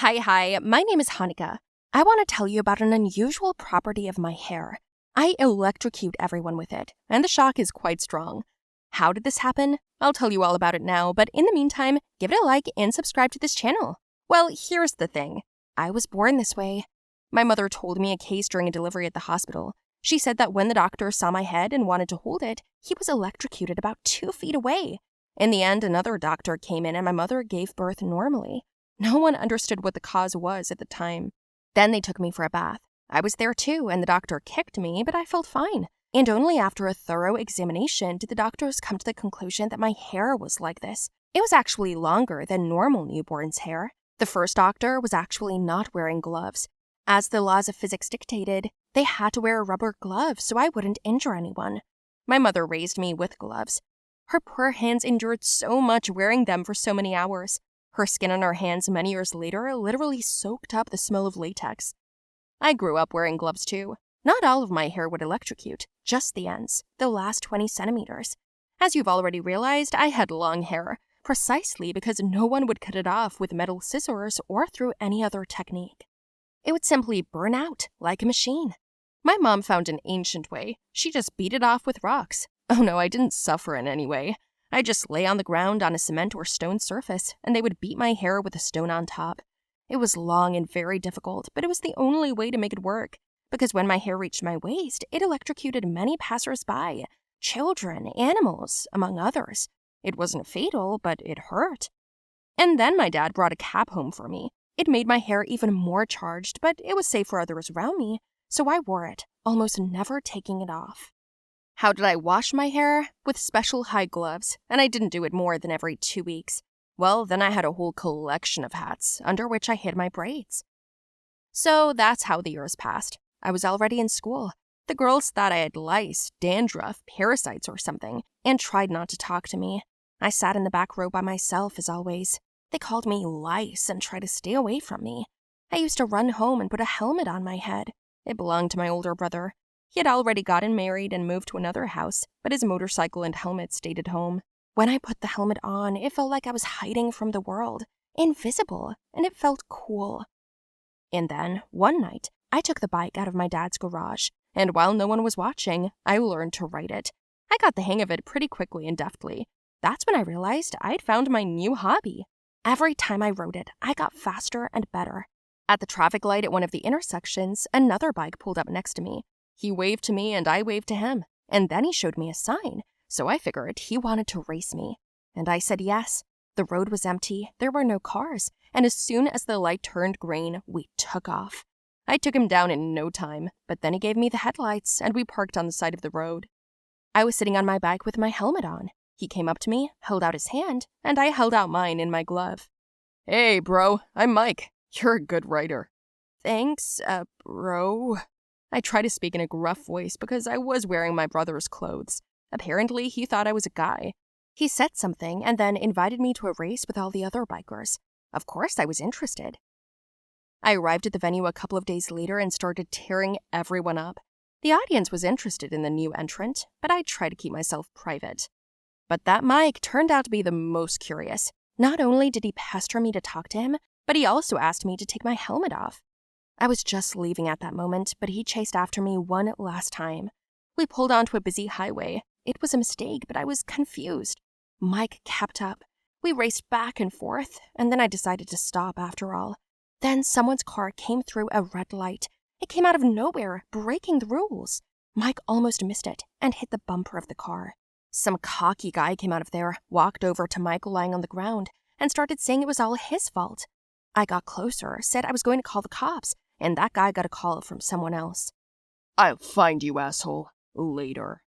Hi, my name is Hanika. I want to tell you about an unusual property of my hair. I electrocute everyone with it, and the shock is quite strong. How did this happen? I'll tell you all about it now, but in the meantime, give it a like and subscribe to this channel. Well, here's the thing. I was born this way. My mother told me a case during a delivery at the hospital. She said that when the doctor saw my head and wanted to hold it, he was electrocuted about 2 feet away. In the end, another doctor came in and my mother gave birth normally. No one understood what the cause was at the time. Then they took me for a bath. I was there too, and the doctor kicked me, but I felt fine. And only after a thorough examination did the doctors come to the conclusion that my hair was like this. It was actually longer than normal newborn's hair. The first doctor was actually not wearing gloves. As the laws of physics dictated, they had to wear a rubber glove so I wouldn't injure anyone. My mother raised me with gloves. Her poor hands endured so much wearing them for so many hours. Her skin on her hands many years later literally soaked up the smell of latex. I grew up wearing gloves too. Not all of my hair would electrocute, just the ends, the last 20 centimeters. As you've already realized, I had long hair, precisely because no one would cut it off with metal scissors or through any other technique. It would simply burn out like a machine. My mom found an ancient way. She just beat it off with rocks. Oh no, I didn't suffer in any way. I just lay on the ground on a cement or stone surface, and they would beat my hair with a stone on top. It was long and very difficult, but it was the only way to make it work, because when my hair reached my waist, it electrocuted many passers-by, children, animals, among others. It wasn't fatal, but it hurt. And then my dad brought a cap home for me. It made my hair even more charged, but it was safe for others around me, so I wore it, almost never taking it off. How did I wash my hair? With special hide gloves, and I didn't do it more than every 2 weeks. Well, then I had a whole collection of hats, under which I hid my braids. So that's how the years passed. I was already in school. The girls thought I had lice, dandruff, parasites or something, and tried not to talk to me. I sat in the back row by myself as always. They called me lice and tried to stay away from me. I used to run home and put a helmet on my head. It belonged to my older brother. He had already gotten married and moved to another house, but his motorcycle and helmet stayed at home. When I put the helmet on, it felt like I was hiding from the world, invisible, and it felt cool. And then, one night, I took the bike out of my dad's garage, and while no one was watching, I learned to ride it. I got the hang of it pretty quickly and deftly. That's when I realized I'd found my new hobby. Every time I rode it, I got faster and better. At the traffic light at one of the intersections, another bike pulled up next to me. He waved to me and I waved to him, and then he showed me a sign, so I figured he wanted to race me. And I said yes. The road was empty, there were no cars, and as soon as the light turned green, we took off. I took him down in no time, but then he gave me the headlights and we parked on the side of the road. I was sitting on my bike with my helmet on. He came up to me, held out his hand, and I held out mine in my glove. "Hey, bro, I'm Mike. You're a good rider." "Thanks, bro." I tried to speak in a gruff voice because I was wearing my brother's clothes. Apparently, he thought I was a guy. He said something and then invited me to a race with all the other bikers. Of course, I was interested. I arrived at the venue a couple of days later and started tearing everyone up. The audience was interested in the new entrant, but I tried to keep myself private. But that Mike turned out to be the most curious. Not only did he pester me to talk to him, but he also asked me to take my helmet off. I was just leaving at that moment, but he chased after me one last time. We pulled onto a busy highway. It was a mistake, but I was confused. Mike kept up. We raced back and forth, and then I decided to stop after all. Then someone's car came through a red light. It came out of nowhere, breaking the rules. Mike almost missed it and hit the bumper of the car. Some cocky guy came out of there, walked over to Mike lying on the ground, and started saying it was all his fault. I got closer, said I was going to call the cops, and that guy got a call from someone else. "I'll find you, asshole. Later."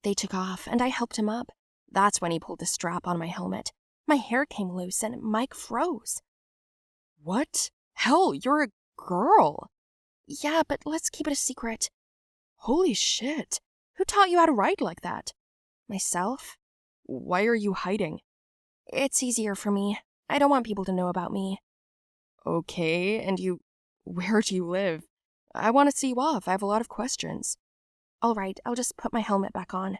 They took off, and I helped him up. That's when he pulled the strap on my helmet. My hair came loose, and Mike froze. "What? Hell, you're a girl." "Yeah, but let's keep it a secret." "Holy shit. Who taught you how to ride like that?" "Myself." "Why are you hiding?" "It's easier for me. I don't want people to know about me." "Okay, and where do you live? I want to see you off. I have a lot of questions." "All right, I'll just put my helmet back on."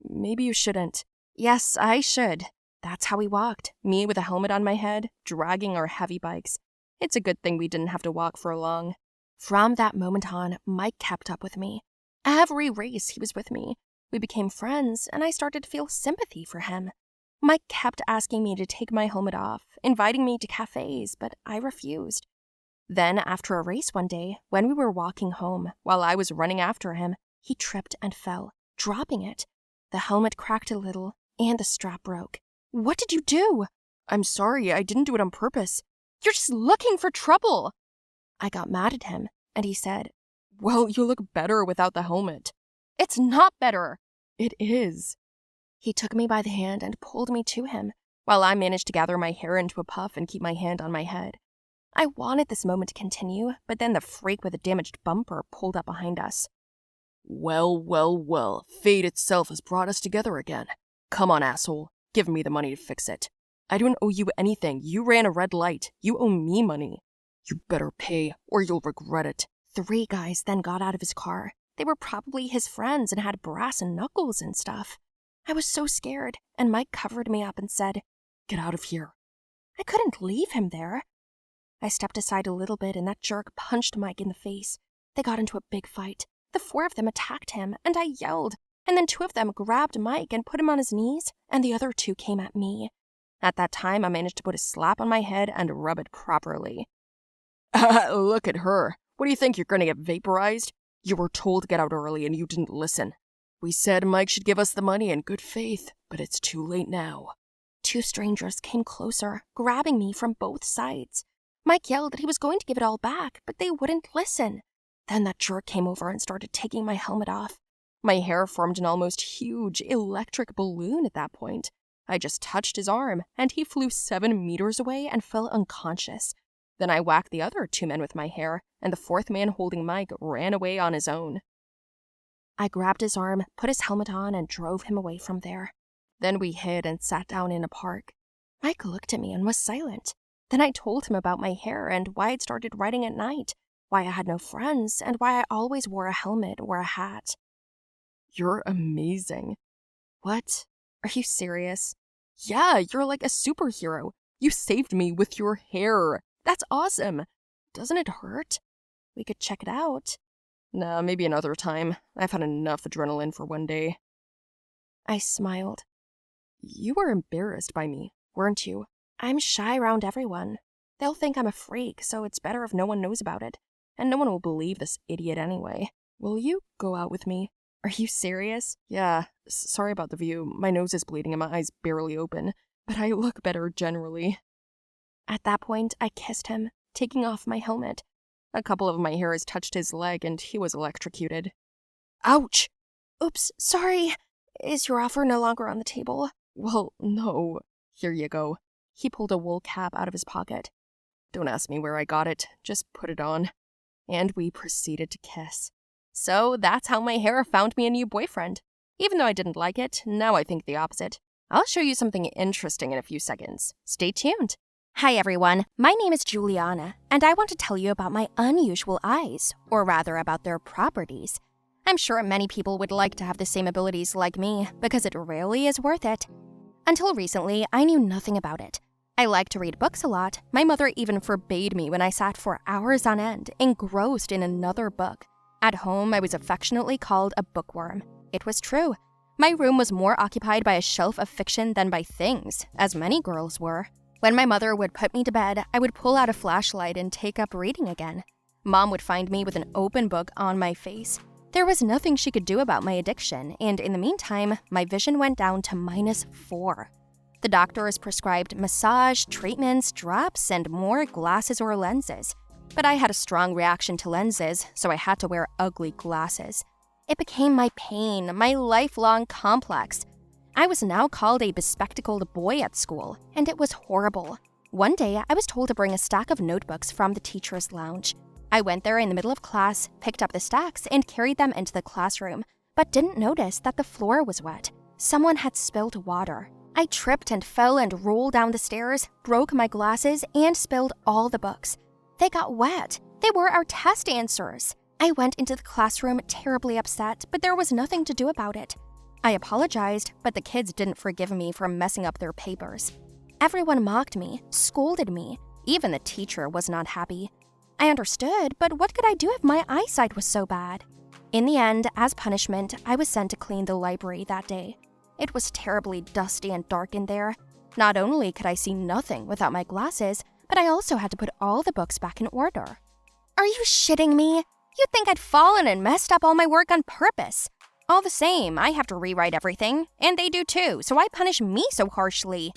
"Maybe you shouldn't." "Yes, I should." That's how we walked, me with a helmet on my head, dragging our heavy bikes. It's a good thing we didn't have to walk for long. From that moment on, Mike kept up with me. Every race he was with me. We became friends, and I started to feel sympathy for him. Mike kept asking me to take my helmet off, inviting me to cafes, but I refused. Then, after a race one day, when we were walking home, while I was running after him, he tripped and fell, dropping it. The helmet cracked a little, and the strap broke. What did you do? I'm sorry, I didn't do it on purpose. You're just looking for trouble. I got mad at him, and he said, Well, you look better without the helmet. It's not better. It is. He took me by the hand and pulled me to him, while I managed to gather my hair into a puff and keep my hand on my head. I wanted this moment to continue, but then the freak with a damaged bumper pulled up behind us. Well, fate itself has brought us together again. Come on, asshole, give me the money to fix it. I don't owe you anything. You ran a red light. You owe me money. You better pay, or you'll regret it. 3 guys then got out of his car. They were probably his friends and had brass and knuckles and stuff. I was so scared, and Mike covered me up and said, Get out of here. I couldn't leave him there. I stepped aside a little bit, and that jerk punched Mike in the face. They got into a big fight. The 4 of them attacked him, and I yelled, and then 2 of them grabbed Mike and put him on his knees, and the other 2 came at me. At that time, I managed to put a slap on my head and rub it properly. Look at her. What do you think, you're going to get vaporized? You were told to get out early and you didn't listen. We said Mike should give us the money in good faith, but it's too late now. 2 strangers came closer, grabbing me from both sides. Mike yelled that he was going to give it all back, but they wouldn't listen. Then that jerk came over and started taking my helmet off. My hair formed an almost huge electric balloon at that point. I just touched his arm, and he flew 7 meters away and fell unconscious. Then I whacked the other 2 men with my hair, and the 4th man holding Mike ran away on his own. I grabbed his arm, put his helmet on, and drove him away from there. Then we hid and sat down in a park. Mike looked at me and was silent. Then I told him about my hair and why I'd started riding at night, why I had no friends, and why I always wore a helmet or a hat. You're amazing. What? Are you serious? Yeah, you're like a superhero. You saved me with your hair. That's awesome. Doesn't it hurt? We could check it out. Nah, maybe another time. I've had enough adrenaline for one day. I smiled. You were embarrassed by me, weren't you? I'm shy around everyone. They'll think I'm a freak, so it's better if no one knows about it. And no one will believe this idiot anyway. Will you go out with me? Are you serious? Yeah, sorry about the view. My nose is bleeding and my eyes barely open. But I look better generally. At that point, I kissed him, taking off my helmet. A couple of my hairs touched his leg and he was electrocuted. Ouch! Oops, sorry. Is your offer no longer on the table? Well, no. Here you go. He pulled a wool cap out of his pocket. Don't ask me where I got it, just put it on. And we proceeded to kiss. So that's how my hair found me a new boyfriend. Even though I didn't like it, now I think the opposite. I'll show you something interesting in a few seconds. Stay tuned. Hi everyone, my name is Juliana, and I want to tell you about my unusual eyes, or rather about their properties. I'm sure many people would like to have the same abilities like me, because it really is worth it. Until recently, I knew nothing about it. I like to read books a lot. My mother even forbade me when I sat for hours on end, engrossed in another book. At home, I was affectionately called a bookworm. It was true. My room was more occupied by a shelf of fiction than by things, as many girls were. When my mother would put me to bed, I would pull out a flashlight and take up reading again. Mom would find me with an open book on my face. There was nothing she could do about my addiction, and in the meantime, my vision went down to -4. The doctors prescribed massage, treatments, drops, and more glasses or lenses. But I had a strong reaction to lenses, so I had to wear ugly glasses. It became my pain, my lifelong complex. I was now called a bespectacled boy at school, and it was horrible. One day, I was told to bring a stack of notebooks from the teacher's lounge. I went there in the middle of class, picked up the stacks, and carried them into the classroom, but didn't notice that the floor was wet. Someone had spilled water. I tripped and fell and rolled down the stairs, broke my glasses, and spilled all the books. They got wet. They were our test answers. I went into the classroom terribly upset, but there was nothing to do about it. I apologized, but the kids didn't forgive me for messing up their papers. Everyone mocked me, scolded me, Even the teacher was not happy. I understood, but what could I do if my eyesight was so bad? In the end, as punishment, I was sent to clean the library that day. It was terribly dusty and dark in there. Not only could I see nothing without my glasses, but I also had to put all the books back in order. Are you shitting me? You'd think I'd fallen and messed up all my work on purpose. All the same, I have to rewrite everything, and they do too, so why punish me so harshly?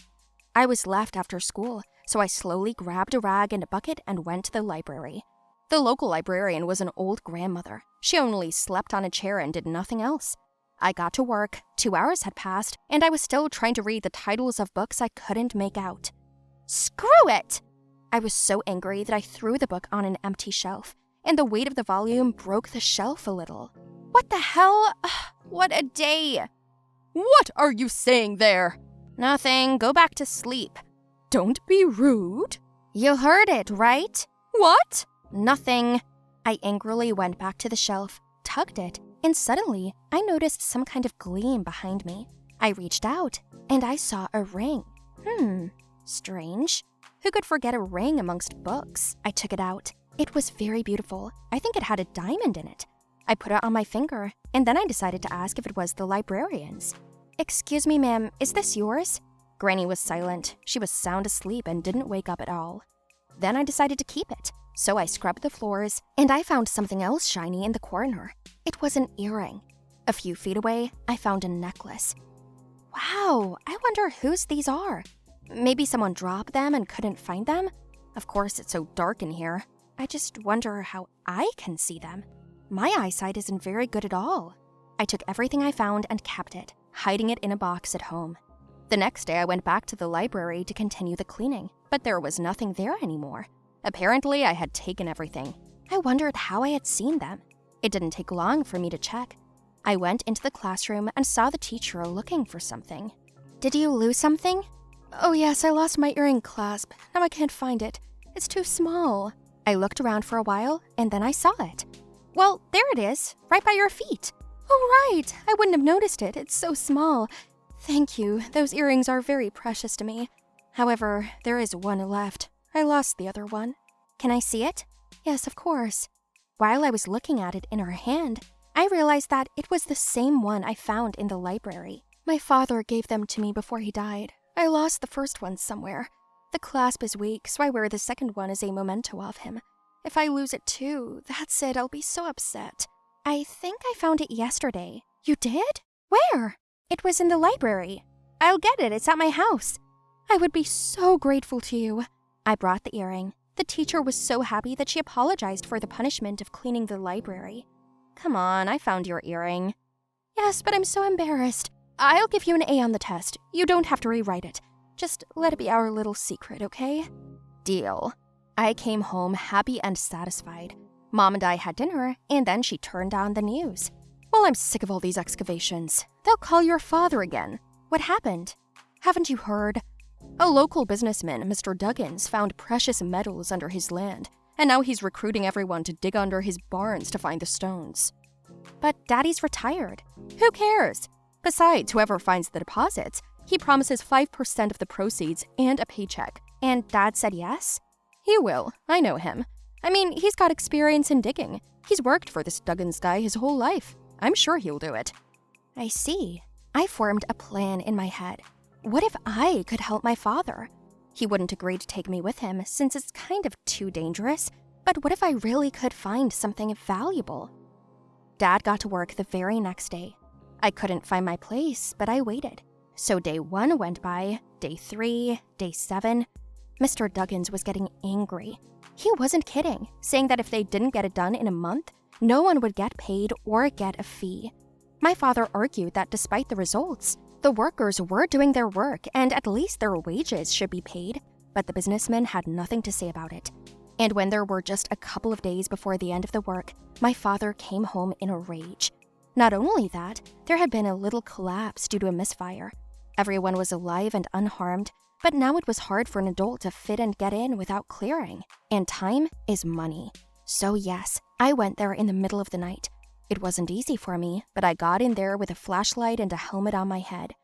I was left after school, so I slowly grabbed a rag and a bucket and went to the library. The local librarian was an old grandmother. She only slept on a chair and did nothing else. I got to work, 2 hours had passed, and I was still trying to read the titles of books I couldn't make out. Screw it! I was so angry that I threw the book on an empty shelf, and the weight of the volume broke the shelf a little. What the hell? What a day! What are you saying there? Nothing. Go back to sleep. Don't be rude. You heard it, right? What? Nothing. I angrily went back to the shelf, tugged it, and suddenly I noticed some kind of gleam behind me. I reached out, and I saw a ring. Strange. Who could forget a ring amongst books? I took it out. It was very beautiful. I think it had a diamond in it. I put it on my finger, and then I decided to ask if it was the librarian's. Excuse me, ma'am, is this yours? Granny was silent. She was sound asleep and didn't wake up at all. Then I decided to keep it. So I scrubbed the floors, and I found something else shiny in the corner. It was an earring. A few feet away, I found a necklace. Wow, I wonder whose these are. Maybe someone dropped them and couldn't find them? Of course, it's so dark in here. I just wonder how I can see them. My eyesight isn't very good at all. I took everything I found and kept it, hiding it in a box at home. The next day, I went back to the library to continue the cleaning, but there was nothing there anymore. Apparently, I had taken everything. I wondered how I had seen them. It didn't take long for me to check. I went into the classroom and saw the teacher looking for something. Did you lose something? Oh yes, I lost my earring clasp. Now I can't find it. It's too small. I looked around for a while, and then I saw it. Well, there it is, right by your feet. Oh right, I wouldn't have noticed it. It's so small. Thank you, those earrings are very precious to me. However, there is one left. I lost the other one. Can I see it? Yes, of course. While I was looking at it in her hand, I realized that it was the same one I found in the library. My father gave them to me before he died. I lost the first one somewhere. The clasp is weak, so I wear the second one as a memento of him. If I lose it too, that's it, I'll be so upset. I think I found it yesterday. You did? Where? It was in the library. I'll get it, it's at my house. I would be so grateful to you. I brought the earring. The teacher was so happy that she apologized for the punishment of cleaning the library. Come on, I found your earring. Yes, but I'm so embarrassed. I'll give you an A on the test. You don't have to rewrite it. Just let it be our little secret, okay? Deal. I came home happy and satisfied. Mom and I had dinner, and then she turned on the news. Well, I'm sick of all these excavations. They'll call your father again. What happened? Haven't you heard? A local businessman, Mr. Duggins, found precious metals under his land, and now he's recruiting everyone to dig under his barns to find the stones. But Daddy's retired. Who cares? Besides, whoever finds the deposits, he promises 5% of the proceeds and a paycheck. And Dad said yes? He will. I know him. I mean, he's got experience in digging. He's worked for this Duggins guy his whole life. I'm sure he'll do it. I see. I formed a plan in my head. What if I could help my father? He wouldn't agree to take me with him since it's kind of too dangerous, but what if I really could find something valuable? Dad got to work the very next day. I couldn't find my place, but I waited. So day 1 went by, day 3, day 7. Mr. Duggins was getting angry. He wasn't kidding, saying that if they didn't get it done in a month, no one would get paid or get a fee. My father argued that despite the results, the workers were doing their work and at least their wages should be paid, but the businessman had nothing to say about it. And when there were just a couple of days before the end of the work, my father came home in a rage. Not only that, there had been a little collapse due to a misfire. Everyone was alive and unharmed, but now it was hard for an adult to fit and get in without clearing. And time is money. So yes, I went there in the middle of the night. It wasn't easy for me, but I got in there with a flashlight and a helmet on my head.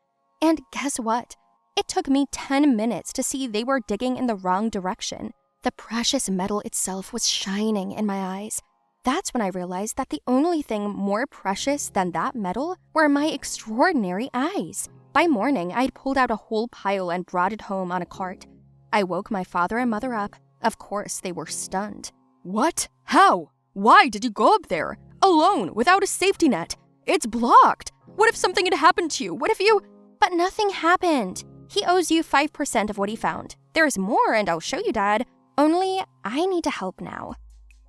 And guess what? It took me 10 minutes to see they were digging in the wrong direction. The precious metal itself was shining in my eyes. That's when I realized that the only thing more precious than that metal were my extraordinary eyes. By morning, I'd pulled out a whole pile and brought it home on a cart. I woke my father and mother up. Of course, they were stunned. What? How? Why did you go up there? Alone, without a safety net? It's blocked. What if something had happened to you? What if you... But nothing happened. He owes you 5% of what he found. There's more, and I'll show you, Dad. Only, I need to help now.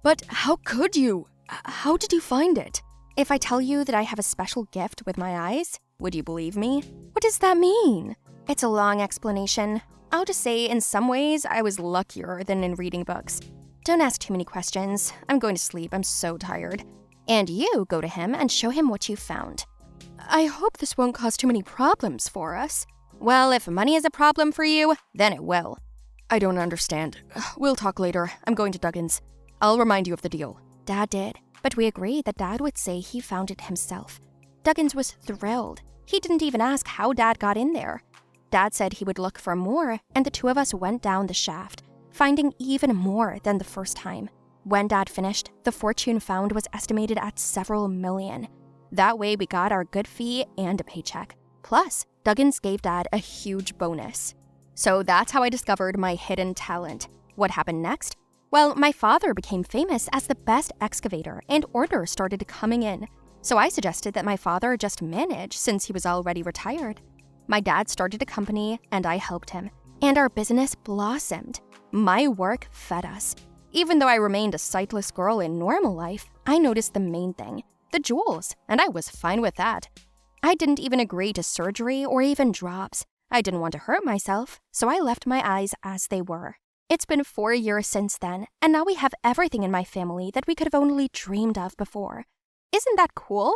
But how could you? How did you find it? If I tell you that I have a special gift with my eyes, would you believe me? What does that mean? It's a long explanation. I'll just say in some ways I was luckier than in reading books. Don't ask too many questions. I'm going to sleep. I'm so tired. And you go to him and show him what you found. I hope this won't cause too many problems for us. Well, if money is a problem for you, then it will. I don't understand. We'll talk later. I'm going to Duggan's. I'll remind you of the deal. Dad did, but we agreed that Dad would say he found it himself. Duggins was thrilled. He didn't even ask how Dad got in there. Dad said he would look for more, and the two of us went down the shaft, finding even more than the first time. When Dad finished, the fortune found was estimated at several million. That way we got our good fee and a paycheck. Plus, Duggins gave Dad a huge bonus. So that's how I discovered my hidden talent. What happened next? Well, my father became famous as the best excavator and orders started coming in. So I suggested that my father just manage since he was already retired. My dad started a company and I helped him, and our business blossomed. My work fed us. Even though I remained a sightless girl in normal life, I noticed the main thing, the jewels, and I was fine with that. I didn't even agree to surgery or even drops. I didn't want to hurt myself, so I left my eyes as they were. It's been 4 years since then, and now we have everything in my family that we could have only dreamed of before. Isn't that cool?